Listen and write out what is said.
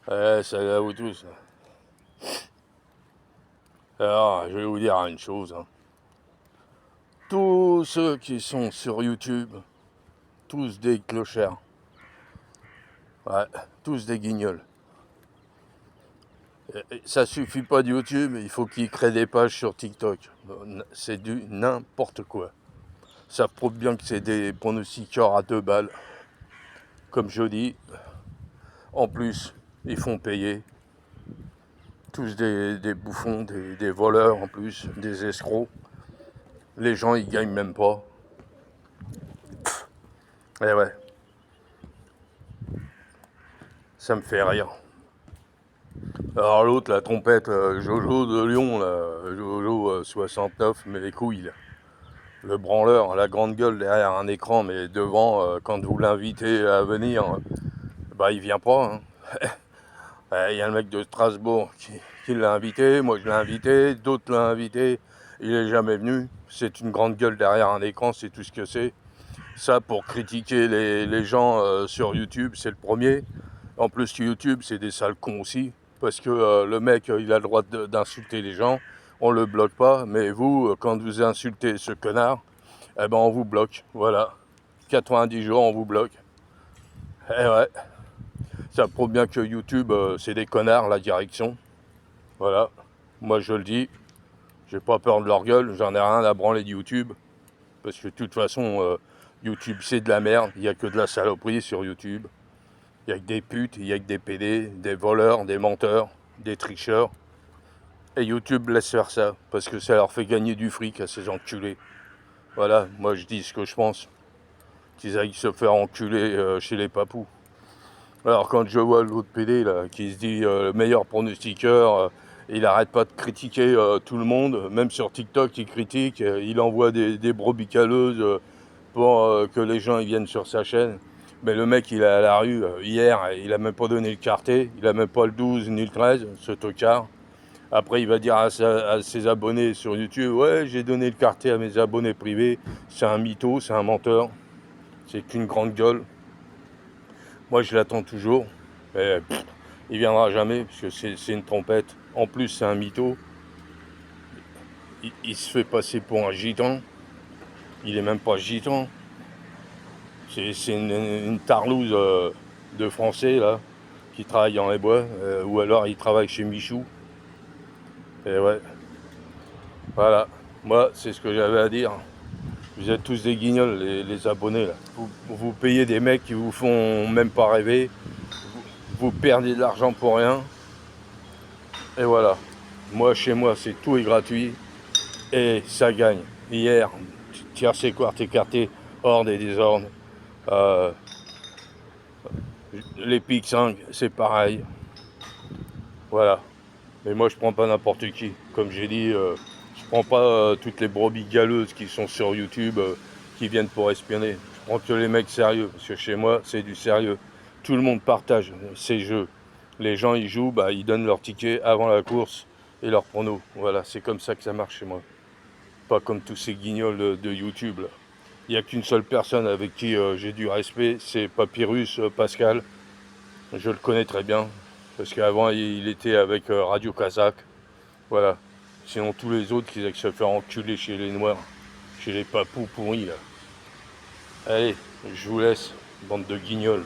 Salut à vous tous. Alors, je vais vous dire une chose. Tous ceux qui sont sur YouTube, tous des clochards. Ouais, tous des guignols. Et ça suffit pas de YouTube, il faut qu'ils créent des pages sur TikTok. C'est du n'importe quoi. Ça prouve bien que c'est des pronostiqueurs à 2 balles. Comme je dis, en plus, ils font payer. Tous des bouffons, des voleurs en plus, des escrocs. Les gens, ils gagnent même pas. Et ouais, ça me fait rire. Alors l'autre, la trompette, Jojo de Lyon, là, Jojo 69, mais les couilles, là. Le branleur, la grande gueule derrière un écran, mais devant, quand vous l'invitez à venir, bah il vient pas. Il y a le mec de Strasbourg qui l'a invité, moi je l'ai invité, d'autres l'ont invité, il est jamais venu. C'est une grande gueule derrière un écran, c'est tout ce que c'est. Ça, pour critiquer les gens sur YouTube, c'est le premier. En plus, YouTube, c'est des sales cons aussi. Parce que le mec, il a le droit d'insulter les gens. On le bloque pas. Mais vous, quand vous insultez ce connard, eh ben on vous bloque. Voilà. 90 jours, on vous bloque. Eh ouais. Ça prouve bien que YouTube, c'est des connards, la direction. Voilà. Moi, je le dis. J'ai pas peur de leur gueule. J'en ai rien à branler de YouTube. Parce que de toute façon, YouTube, c'est de la merde. Il n'y a que de la saloperie sur YouTube. Il n'y a que des putes, il n'y a que des PD, des voleurs, des menteurs, des tricheurs. Et YouTube laisse faire ça, parce que ça leur fait gagner du fric à ces enculés. Voilà, moi je dis ce que je pense. Qu'ils aillent se faire enculer chez les papous. Alors quand je vois l'autre PD là, qui se dit le meilleur pronostiqueur, il arrête pas de critiquer tout le monde, même sur TikTok il critique, il envoie des brebis caleuses pour que les gens ils viennent sur sa chaîne. Mais le mec, il est à la rue hier, il a même pas donné le quartier, il a même pas le 12 ni le 13, ce tocard. Après, il va dire à ses abonnés sur YouTube, ouais, j'ai donné le quartier à mes abonnés privés. C'est un mytho, c'est un menteur, c'est qu'une grande gueule. Moi, je l'attends toujours. Mais il viendra jamais, parce que c'est une trompette. En plus, c'est un mytho. Il se fait passer pour un gitan. Il est même pas gitan. C'est une tarlouse de français, là, qui travaille dans les bois, ou alors il travaille chez Michou. Et ouais, voilà. Moi, c'est ce que j'avais à dire. Vous êtes tous des guignols, les abonnés, là. Vous payez des mecs qui vous font même pas rêver. Vous perdez de l'argent pour rien. Et voilà. Moi, chez moi, c'est tout est gratuit. Et ça gagne. Hier, tiercé, quart écarté, hors des désordres. Euh, les pics 5, c'est pareil. Voilà. Mais moi, je prends pas n'importe qui. Comme j'ai dit, je prends pas toutes les brebis galeuses qui sont sur YouTube, qui viennent pour espionner. Je prends que les mecs sérieux, parce que chez moi, c'est du sérieux. Tout le monde partage ces jeux. Les gens, ils jouent, bah, ils donnent leur ticket avant la course et leur prono. Voilà, c'est comme ça que ça marche chez moi. Pas comme tous ces guignols de YouTube, là. Il n'y a qu'une seule personne avec qui j'ai du respect, c'est Papyrus Pascal. Je le connais très bien, parce qu'avant il était avec Radio Kazakh. Voilà. Sinon tous les autres qui aillent se faire enculer chez les Noirs, chez les papous pourris là. Allez, je vous laisse, bande de guignols.